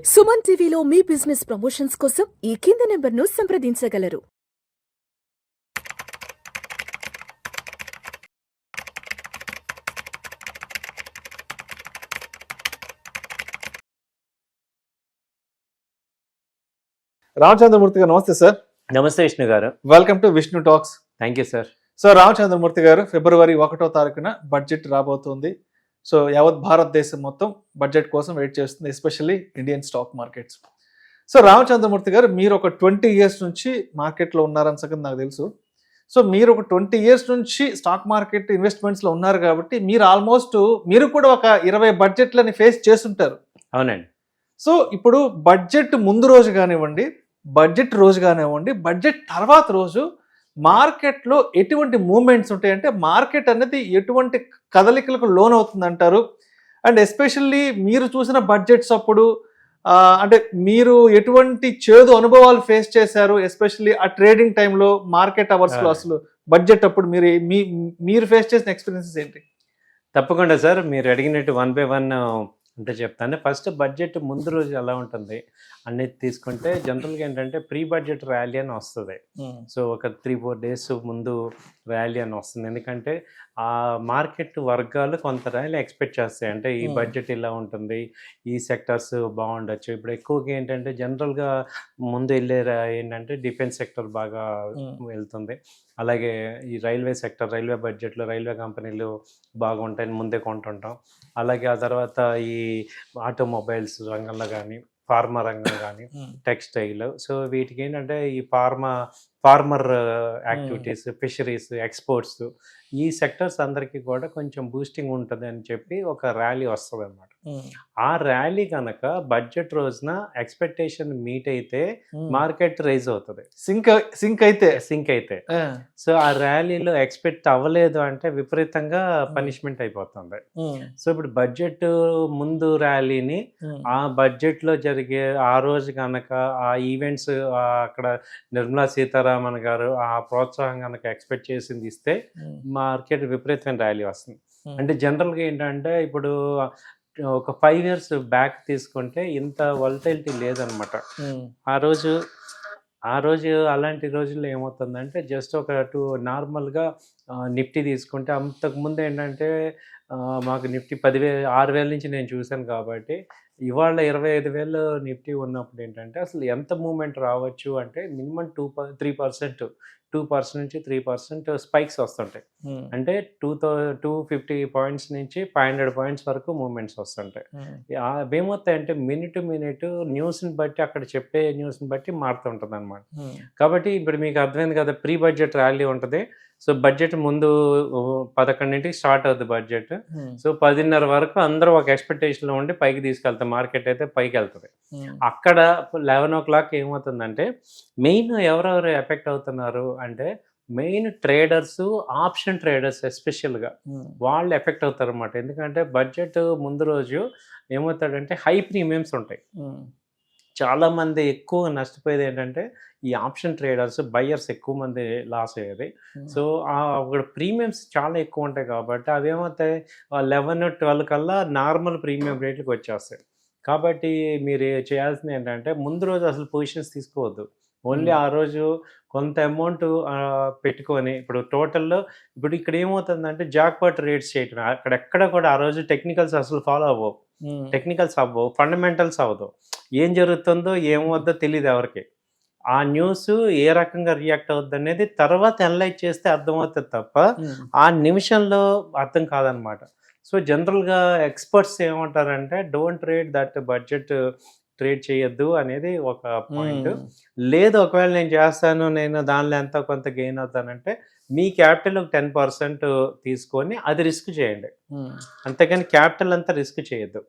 సుమన్ టీవీలో మీ business promotions కోసం ఈ కింది నెంబర్ను సంప్రదించగలరు. రామచంద్రమూర్తి గారు నమస్తే సార్. నమస్తే విష్ణు గారు. Welcome to Vishnu talks. Thank you sir. So Ramachandramurthy గారు, ఫిబ్రవరి 1వ తారీఖున బడ్జెట్ రాబోతుంది. సో యావత్ భారతదేశం మొత్తం బడ్జెట్ కోసం వెయిట్ చేస్తుంది, especially Indian stock markets. So Ramachandramurthy గారు, మీరు ఒక 20 years నుంచి మార్కెట్లో ఉన్నారని సంగతి నాకు తెలుసు. సో మీరు ఒక 20 years నుంచి స్టాక్ మార్కెట్ ఇన్వెస్ట్మెంట్స్లో ఉన్నారు కాబట్టి మీరు ఆల్మోస్ట్ మీరు కూడా ఒక 20 బడ్జెట్లని ఫేస్ చేస్తుంటారు. అవునండి. సో ఇప్పుడు బడ్జెట్ ముందు రోజు కానివ్వండి, బడ్జెట్ రోజు కానివ్వండి, బడ్జెట్ తర్వాత రోజు మార్కెట్లో ఎటువంటి మూమెంట్స్ ఉంటాయంటే మార్కెట్ అనేది ఎటువంటి కదలికలకు లోన్ అవుతుంది అంటారు? అండ్ ఎస్పెషల్లీ మీరు చూసిన బడ్జెట్స్ అప్పుడు అంటే మీరు ఎటువంటి చేదు అనుభవాలు ఫేస్ చేశారు, ఎస్పెషల్లీ ఆ ట్రేడింగ్ టైంలో మార్కెట్ అవర్స్లో అసలు బడ్జెట్ అప్పుడు మీరు ఫేస్ చేసిన ఎక్స్పీరియన్సెస్ ఏంటి? తప్పకుండా సార్, మీరు అడిగినట్టు 1 by 1 అంటే చెప్తాను. ఫస్ట్ బడ్జెట్ ముందు రోజు ఎలా ఉంటుంది అనేది తీసుకుంటే జనరల్గా ఏంటంటే ప్రీ బడ్జెట్ ర్యాలీ అని వస్తుంది. సో ఒక 3-4 days ముందు ర్యాలీ అని వస్తుంది. ఎందుకంటే ఆ మార్కెట్ వర్గాలు కొంత ర్యాలీ ఎక్స్పెక్ట్ చేస్తాయి. అంటే ఈ బడ్జెట్ ఇలా ఉంటుంది, ఈ సెక్టర్స్ బాగుండొచ్చు. ఇప్పుడు ఎక్కువగా ఏంటంటే జనరల్గా ముందు వెళ్ళే ఏంటంటే డిఫెన్స్ సెక్టర్ బాగా వెళ్తుంది. అలాగే ఈ రైల్వే సెక్టర్, రైల్వే బడ్జెట్లో రైల్వే కంపెనీలు బాగుంటాయని ముందే కొంటుంటాం. అలాగే ఆ తర్వాత ఈ ఆటోమొబైల్స్ రంగంలో కానీ, ఫార్మా రంగం కానీ, టెక్స్టైల్, సో వీటికి ఏంటంటే ఈ ఫార్మర్ యాక్టివిటీస్, ఫిషరీస్, ఎక్స్పోర్ట్స్, ఈ సెక్టర్స్ అందరికీ కూడా కొంచెం బూస్టింగ్ ఉంటుంది అని చెప్పి ఒక ర్యాలీ వస్తుంది అనమాట. ఆ ర్యాలీ కనుక బడ్జెట్ రోజున ఎక్స్పెక్టేషన్ మీట్ అయితే మార్కెట్ రైజ్ అవుతుంది, సింక్ అయితే. సో ఆ ర్యాలీలో ఎక్స్పెక్ట్ అవ్వలేదు అంటే విపరీతంగా పనిష్మెంట్ అయిపోతుంది. సో ఇప్పుడు బడ్జెట్ ముందు ర్యాలీని ఆ బడ్జెట్ లో జరిగే ఆ రోజు కనుక ఆ ఈవెంట్స్ అక్కడ నిర్మలా సీతారామన్ గారు ఆ ప్రోత్సాహం కనుక ఎక్స్పెక్ట్ చేసింది ఇస్తే మార్కెట్ విపరీతమైన ర్యాలీ వస్తుంది. అంటే జనరల్గా ఏంటంటే ఇప్పుడు ఒక 5 years బ్యాక్ తీసుకుంటే ఇంత వలటిలిటీ లేదనమాట. ఆ రోజు అలాంటి రోజుల్లో ఏమవుతుందంటే జస్ట్ ఒక నార్మల్గా నిఫ్టీ తీసుకుంటే అంతకుముందు ఏంటంటే మాకు నిఫ్టీ 6,000 నుంచి నేను చూశాను కాబట్టి ఇవాళ 25,000 నిఫ్టీ ఉన్నప్పుడు ఏంటంటే అసలు ఎంత మూమెంట్ రావచ్చు అంటే మినిమం 2% నుంచి 3% స్పైక్స్ వస్తుంటాయి. అంటే 250 పాయింట్స్ నుంచి 500 పాయింట్స్ వరకు మూమెంట్స్ వస్తుంటాయి. ఏమవుతాయంటే మినిట్ న్యూస్ని బట్టి, అక్కడ చెప్పే న్యూస్ని బట్టి మారుతుంటుంది అనమాట. కాబట్టి ఇప్పుడు మీకు అర్థమైంది కదా, ప్రీ బడ్జెట్ ర్యాలీ ఉంటుంది. సో బడ్జెట్ ముందు 11 స్టార్ట్ అవుతుంది బడ్జెట్. సో 10:30 వరకు అందరూ ఒక ఎక్స్పెక్టేషన్లో ఉండి పైకి తీసుకెళ్తాం, మార్కెట్ అయితే పైకి వెళ్తుంది. అక్కడ 11 o'clock ఏమవుతుందంటే మెయిన్ ఎవరెవరు ఎఫెక్ట్ అవుతున్నారు అంటే మెయిన్ ట్రేడర్స్, ఆప్షన్ ట్రేడర్స్ ఎస్పెషల్గా వాళ్ళు ఎఫెక్ట్ అవుతారు అన్నమాట. ఎందుకంటే బడ్జెట్ ముందు రోజు ఏమవుతాడంటే హై ప్రీమియమ్స్ ఉంటాయి. చాలామంది ఎక్కువ నష్టపోయేది ఏంటంటే ఈ ఆప్షన్ ట్రేడర్స్, బయ్యర్స్ ఎక్కువ మంది లాస్ అయ్యేది. సో అక్కడ ప్రీమియమ్స్ చాలా ఎక్కువ ఉంటాయి కాబట్టి అవి ఏమవుతాయి 11-12 కల్లా నార్మల్ ప్రీమియం రేట్లకు వచ్చేస్తాయి. కాబట్టి మీరు చేయాల్సింది ఏంటంటే ముందు రోజు అసలు పొజిషన్స్ తీసుకోవద్దు. ఓన్లీ ఆ రోజు కొంత అమౌంట్ పెట్టుకొని ఇప్పుడు టోటల్లో ఇప్పుడు ఇక్కడ ఏమవుతుందంటే జాక్పాట్ రేట్స్ చేయటం, అక్కడెక్కడ కూడా ఆ రోజు టెక్నికల్స్ అసలు ఫాలో అవ్వవు, ఫండమెంటల్స్ అవ్వదు. ఏం జరుగుతుందో ఏమవుద్దో తెలియదు ఎవరికి. ఆ న్యూస్ ఏ రకంగా రియాక్ట్ అవుద్ది అనేది తర్వాత అనలైజ్ చేస్తే అర్థమవుతుంది తప్ప ఆ నిమిషంలో అర్థం కాదనమాట. సో జనరల్గా ఎక్స్పర్ట్స్ ఏమంటారంటే don't trade that budget, trade చేయొద్దు అనేది ఒక పాయింట్. లేదు ఒకవేళ నేను చేస్తాను, నేను దానిలో ఎంత కొంత గెయిన్ అవుతానంటే మీ క్యాపిటల్ 10% తీసుకొని అది రిస్క్ చేయండి, అంతేగాని క్యాపిటల్ అంతా రిస్క్ చేయొద్దు.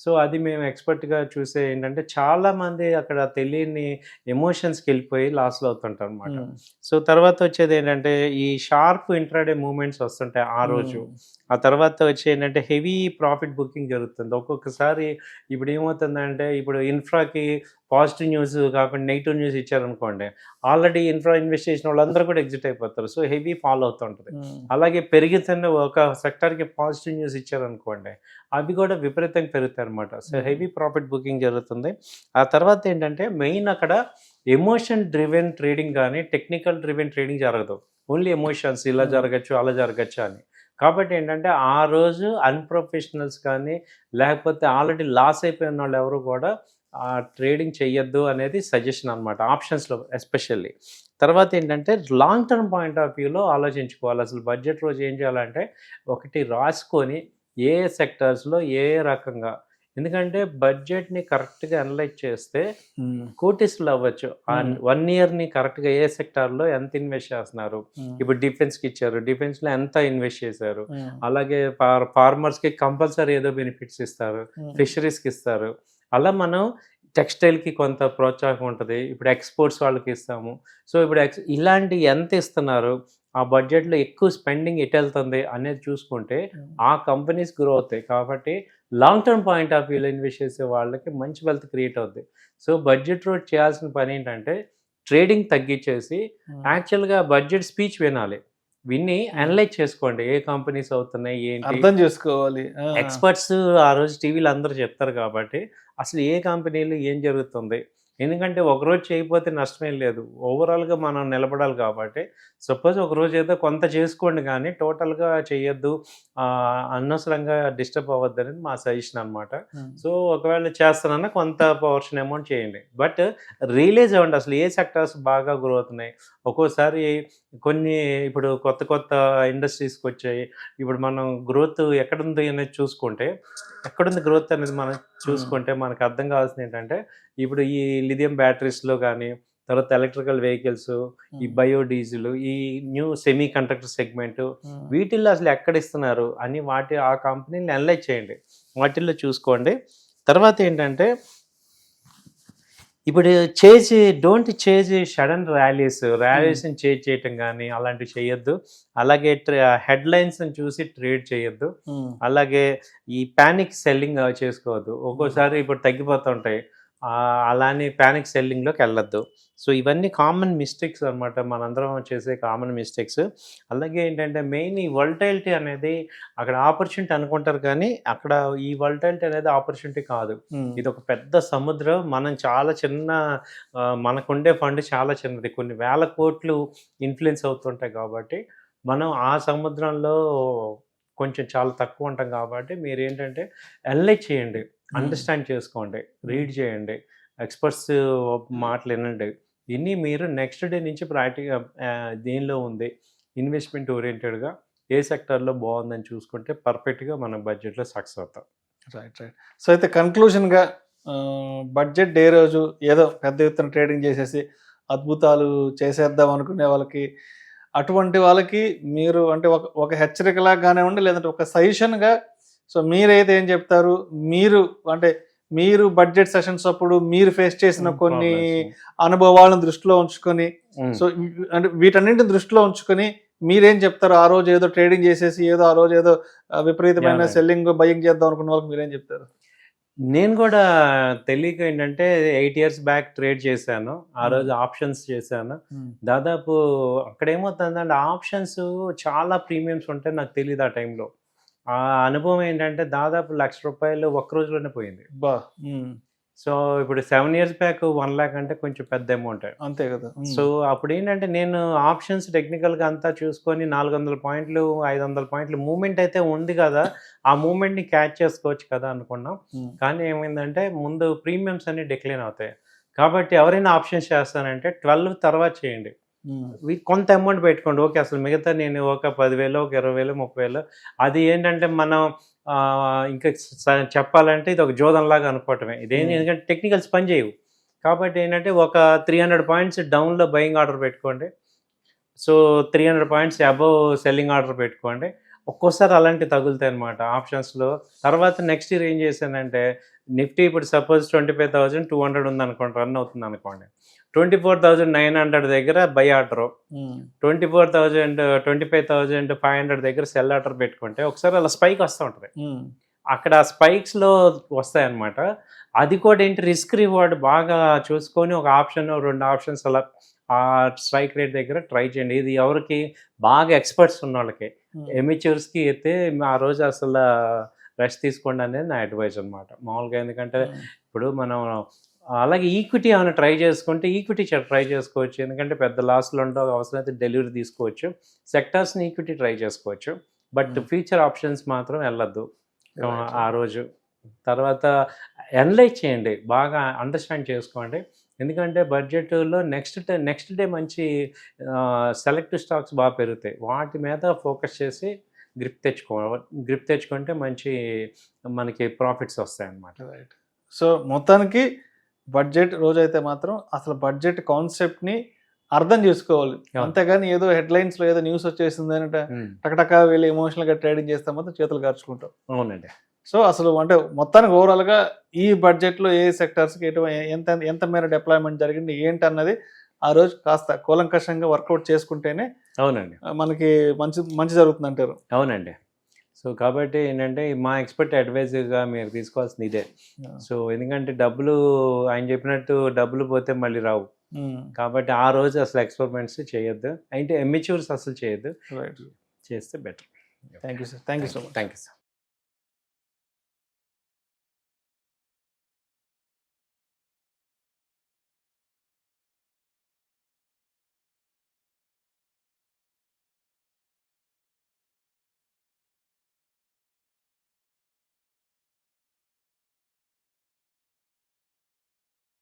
సో అది మేము ఎక్స్పర్ట్గా చూసే ఏంటంటే చాలా మంది అక్కడ తెలియని ఎమోషన్స్కి వెళ్ళిపోయి లాస్లో అవుతుంటారు అనమాట. సో తర్వాత వచ్చేది ఏంటంటే ఈ షార్ప్ ఇంట్రాడే మూమెంట్స్ వస్తుంటాయి ఆ రోజు. ఆ తర్వాత వచ్చి ఏంటంటే హెవీ ప్రాఫిట్ బుకింగ్ జరుగుతుంది. ఒక్కొక్కసారి ఇప్పుడు ఏమవుతుందంటే, ఇప్పుడు ఇన్ఫ్రాకి పాజిటివ్ న్యూస్ కాకుండా నెగిటివ్ న్యూస్ ఇచ్చారనుకోండి, ఆల్రెడీ ఇన్ఫ్రా ఇన్వెస్ట్ చేసిన వాళ్ళందరూ కూడా ఎగ్జిట్ అయిపోతారు. సో హెవీ ఫాలో అవుతుంటుంది. అలాగే పెరుగుతున్న ఒక సెక్టార్కి పాజిటివ్ న్యూస్ ఇచ్చారనుకోండి, అవి కూడా విపరీతంగా పెరుగుతాయి అనమాట. సో హెవీ ప్రాఫిట్ బుకింగ్ జరుగుతుంది. ఆ తర్వాత ఏంటంటే మెయిన్ అక్కడ ఎమోషన్ డ్రివెన్ ట్రేడింగ్ కానీ టెక్నికల్ డ్రివెన్ ట్రేడింగ్ జరగదు. ఓన్లీ ఎమోషన్స్ ఇలా జరగచ్చు అలా జరగచ్చు అని. కాబట్టి ఏంటంటే ఆ రోజు అన్‌ప్రొఫెషనల్స్ కానీ, లేకపోతే ఆల్రెడీ లాస్ అయిపోయిన వాళ్ళు ఎవరు కూడా ట్రేడింగ్ చెయ్యొద్దు అనేది సజెషన్ అనమాట, ఆప్షన్స్‌లో ఎస్పెషల్లీ. తర్వాత ఏంటంటే లాంగ్ టర్మ్ పాయింట్ ఆఫ్ వ్యూలో ఆలోచించుకోవాలి. అసలు బడ్జెట్ రోజు ఏం చేయాలంటే, ఒకటి రాసుకొని ఏ సెక్టార్స్‌లో ఏ రకంగా, ఎందుకంటే బడ్జెట్‌ని కరెక్ట్‌గా అనలైజ్ చేస్తే కోటీసులు అవ్వచ్చు. 1 ఇయర్‌ని కరెక్ట్‌గా ఏ సెక్టార్‌లో ఎంత ఇన్వెస్ట్ చేస్తున్నారు, ఇప్పుడు డిఫెన్స్‌కి ఇచ్చారు, డిఫెన్స్‌లో ఎంత ఇన్వెస్ట్ చేశారు, అలాగే ఫార్మర్స్‌కి కంపల్సరీ ఏదో బెనిఫిట్స్ ఇస్తారు, ఫిషరీస్‌కి ఇస్తారు. అలా మనం టెక్స్టైల్‌కి కొంత ప్రోత్సాహం ఉంటుంది, ఇప్పుడు ఎక్స్‌పోర్ట్స్ వాళ్ళకి ఇస్తాము. సో ఇప్పుడు ఇలాంటి ఎంత ఇస్తున్నారు, ఆ బడ్జెట్‌లో ఎక్కువ స్పెండింగ్ ఎటెళ్తుంది అనేది చూసుకుంటే ఆ కంపెనీస్ గ్రో అవుతాయి. కాబట్టి లాంగ్ టర్మ్ పాయింట్ ఆఫ్ వ్యూలో ఇన్వెస్ట్ చేసే వాళ్ళకి మంచి వెల్త్ క్రియేట్ అవుద్ది. సో బడ్జెట్ రోజు చేయాల్సిన పని ఏంటంటే, ట్రేడింగ్ తగ్గించేసి యాక్చువల్‌గా బడ్జెట్ స్పీచ్ వినాలి. విని అనలైజ్ చేసుకోండి, ఏ కంపెనీస్ అవుతున్నాయి ఏంటి, అర్థం చేసుకోవాలి. ఎక్స్పర్ట్స్ ఆ రోజు టీవీలో అందరూ చెప్తారు కాబట్టి అసలు ఏ కంపెనీలు ఏం జరుగుతుంది. ఎందుకంటే ఒకరోజు చేయకపోతే నష్టమేం లేదు, ఓవరాల్గా మనం నిలబడాలి. కాబట్టి సపోజ్ ఒకరోజు ఏదో కొంత చేసుకోండి కానీ టోటల్గా చేయొద్దు, అనవసరంగా డిస్టర్బ్ అవ్వద్దు అనేది మా సజెషన్ అనమాట. సో ఒకవేళ చేస్తానన్నా కొంత పోర్షన్ అమౌంట్ చేయండి, బట్ రియలైజ్ అవ్వండి అసలు ఏ సెక్టార్స్ బాగా గ్రో అవుతున్నాయి. ఒక్కోసారి కొన్ని ఇప్పుడు కొత్త కొత్త ఇండస్ట్రీస్కి వచ్చాయి. ఇప్పుడు మనం గ్రోత్ ఎక్కడుంది అనేది చూసుకుంటే, ఎక్కడుంది గ్రోత్ అనేది మనం చూసుకుంటే మనకు అర్థం కావాల్సింది ఏంటంటే, ఇప్పుడు ఈ లిథియం బ్యాటరీస్లో కానీ, తర్వాత ఎలక్ట్రికల్ వెహికల్స్, ఈ బయోడీజిల్, ఈ న్యూ సెమీ కండక్టర్ సెగ్మెంట్, వీటిల్లో అసలు ఎక్కడ ఇస్తున్నారు అని ఆ కంపెనీని అనలైజ్ చేయండి, వాటిల్లో చూసుకోండి. తర్వాత ఏంటంటే, ఇప్పుడు డోంట్ చేజ్ సడన్ ర్యాలీస్ని చేజ్ చేయటం కానీ అలాంటివి చేయొద్దు. అలాగే హెడ్లైన్స్ని చూసి ట్రేడ్ చేయొద్దు. అలాగే ఈ ప్యానిక్ సెల్లింగ్ చేసుకోవద్దు. ఒక్కోసారి ఇప్పుడు తగ్గిపోతుంటాయి, అలానే ప్యానిక్ సెల్లింగ్లోకి వెళ్ళొద్దు. సో ఇవన్నీ కామన్ మిస్టేక్స్ అనమాట, మనందరం చేసే కామన్ మిస్టేక్స్. అలాగే ఏంటంటే మెయిన్ ఈ వోల్టైలిటీ అనేది అక్కడ ఆపర్చునిటీ అనుకుంటారు కానీ అక్కడ ఈ వోల్టైలిటీ అనేది ఆపర్చునిటీ కాదు. ఇది ఒక పెద్ద సముద్రం. మనం చాలా చిన్న, మనకుండే ఫండ్ చాలా చిన్నది, కొన్ని వేల కోట్లు ఇన్ఫ్లుయెన్స్ అవుతుంటాయి. కాబట్టి మనం ఆ సముద్రంలో కొంచెం చాలా తక్కువ ఉంటాం. కాబట్టి మీరు ఏంటంటే అనలైజ్ చేయండి, అండర్స్టాండ్ చేసుకోండి, రీడ్ చేయండి, ఎక్స్పర్ట్స్ మాటలు వినండి. ఇన్ని మీరు నెక్స్ట్ డే నుంచి దేనిలో ఉంది, ఇన్వెస్ట్మెంట్ ఓరియంటెడ్గా ఏ సెక్టర్లో బాగుందని చూసుకుంటే పర్ఫెక్ట్గా మనం బడ్జెట్లో సక్సెస్ అవుతాం. రైట్. సో అయితే కన్క్లూషన్గా బడ్జెట్ డే రోజు ఏదో పెద్ద ఎత్తున ట్రేడింగ్ చేసేసి అద్భుతాలు చేసేద్దాం అనుకునే వాళ్ళకి, అటువంటి వాళ్ళకి మీరు అంటే ఒక హెచ్చరికలాగా కానివ్వండి, లేదంటే ఒక సజెషన్గా, సో మీరైతే ఏం చెప్తారు? మీరు బడ్జెట్ సెషన్స్ అప్పుడు మీరు ఫేస్ చేసిన కొన్ని అనుభవాలను దృష్టిలో ఉంచుకొని, సో అంటే వీటన్నింటిని దృష్టిలో ఉంచుకొని మీరేం చెప్తారు? ఆ రోజు ఏదో ట్రేడింగ్ చేసేసి ఆ రోజు ఏదో విపరీతమైన సెల్లింగ్ బయింగ్ చేద్దాం అనుకున్న వాళ్ళకి మీరేం చెప్తారు? నేను కూడా తెలియక ఏంటంటే 8 years బ్యాక్ ట్రేడ్ చేశాను. ఆ రోజు ఆప్షన్స్ చేశాను. దాదాపు అక్కడ ఏమవుతుందంటే ఆప్షన్స్ చాలా ప్రీమియమ్స్ ఉంటాయి, నాకు తెలియదు ఆ టైంలో. ఆ అనుభవం ఏంటంటే దాదాపు ₹1,00,000 ఒక్క రోజులోనే పోయింది. సో ఇప్పుడు 7 years బ్యాక్ 1 lakh అంటే కొంచెం పెద్ద అమౌంట్, అంతే కదా. సో అప్పుడు ఏంటంటే నేను ఆప్షన్స్ టెక్నికల్గా అంతా చూసుకొని 400 పాయింట్లు 500 పాయింట్లు మూమెంట్ అయితే ఉంది కదా, ఆ మూమెంట్ని క్యాచ్ చేసుకోవచ్చు కదా అనుకున్నాం. కానీ ఏమైందంటే ముందు ప్రీమియమ్స్ అన్ని డిక్లైన్ అవుతాయి. కాబట్టి ఎవరైనా ఆప్షన్స్ చేస్తానంటే 12 తర్వాత చేయండి, కొంత అమౌంట్ పెట్టుకోండి. ఓకే, అసలు మిగతా నేను ఒక 10,000 ఒక 20,000 30,000 అది ఏంటంటే మనం ఇంకా చెప్పాలంటే ఇది ఒక జోదంలాగా అనుకోవటమే. ఇదేంటి, ఎందుకంటే టెక్నికల్స్ పని చేయవు. కాబట్టి ఏంటంటే ఒక 300 పాయింట్స్ డౌన్లో బయింగ్ ఆర్డర్ పెట్టుకోండి, so 300 points above selling order పెట్టుకోండి. ఒక్కోసారి అలాంటివి తగులుతాయి అనమాట ఆప్షన్స్లో. తర్వాత నెక్స్ట్ ఇయర్ ఏం చేశానంటే నిఫ్టీ ఇప్పుడు సపోజ్ 25,200 ఉందనుకోండి, రన్ అవుతుంది అనుకోండి, 24,900 దగ్గర బై ఆర్డరు, 25,500 దగ్గర సెల్ ఆర్డర్ పెట్టుకుంటే ఒకసారి అలా స్పైక్ వస్తూ ఉంటుంది. అక్కడ స్పైక్స్లో వస్తాయన్నమాట. అది కూడా ఏంటి, రిస్క్ రివార్డ్ బాగా చూసుకొని ఒక ఆప్షన్ 2 ఆప్షన్స్ అలా ఆ స్ట్రైక్ రేట్ దగ్గర ట్రై చేయండి. ఇది ఎవరికి బాగా ఎక్స్పర్ట్స్ ఉన్న వాళ్ళకి, ఎమిచ్యూర్స్కి అయితే ఆ రోజు అసలు రెస్ట్ తీసుకోండి అనేది నా అడ్వైజ్ అనమాట మామూలుగా. ఎందుకంటే ఇప్పుడు మనం అలాగే ఈక్విటీ ఏమైనా ట్రై చేసుకుంటే ఈక్విటీ ట్రై చేసుకోవచ్చు, ఎందుకంటే పెద్ద లాస్లు ఉండవు, అవసరమైతే డెలివరీ తీసుకోవచ్చు. సెక్టార్స్ని ఈక్విటీ ట్రై చేసుకోవచ్చు, బట్ ఫ్యూచర్ ఆప్షన్స్ మాత్రం వెళ్ళొద్దు ఆ రోజు. తర్వాత అనలైజ్ చేయండి, బాగా అండర్స్టాండ్ చేసుకోండి. ఎందుకంటే బడ్జెట్లో నెక్స్ట్ డే మంచి సెలెక్టివ్ స్టాక్స్ బాగా పెరుగుతాయి, వాటి మీద ఫోకస్ చేసి గ్రిప్ తెచ్చుకుంటే మంచి మనకి ప్రాఫిట్స్ వస్తాయి అన్నమాట. రైట్. సో మొత్తానికి బడ్జెట్ రోజైతే మాత్రం అసలు బడ్జెట్ కాన్సెప్ట్ని అర్థం చేసుకోవాలి, అంతేగాని ఏదో హెడ్లైన్స్లో ఏదో న్యూస్ వచ్చేసింది అంటే టకటకా వెళ్ళి ఎమోషనల్గా ట్రేడింగ్ చేస్తే మాత్రం చేతులు ఖర్చుకుంటాం. అవునండి. సో అసలు అంటే మొత్తానికి ఓవరాల్గా ఈ బడ్జెట్లో ఏ సెక్టర్స్కి ఎంత మేర డిప్లాయ్మెంట్ జరిగింది ఏంటి అన్నది ఆ రోజు కాస్త కూలంకషంగా వర్కౌట్ చేసుకుంటేనే అవునండి మనకి మంచి జరుగుతుంది అంటారు. అవునండి. సో కాబట్టి ఏంటంటే మా ఎక్స్పర్ట్ అడ్వైజ్గా మీరు తీసుకోవాల్సింది ఇదే. సో ఎందుకంటే డబ్బులు ఆయన చెప్పినట్టు డబ్బులు పోతే మళ్ళీ రావు, కాబట్టి ఆ రోజు అసలు ఎక్స్పెరిమెంట్స్ చేయొద్దు, అంటే ఎమ్మెచ్యూర్స్ అసలు చేయొద్దు, చేస్తే better. Thank you sir. Thank you so much. Thank you sir.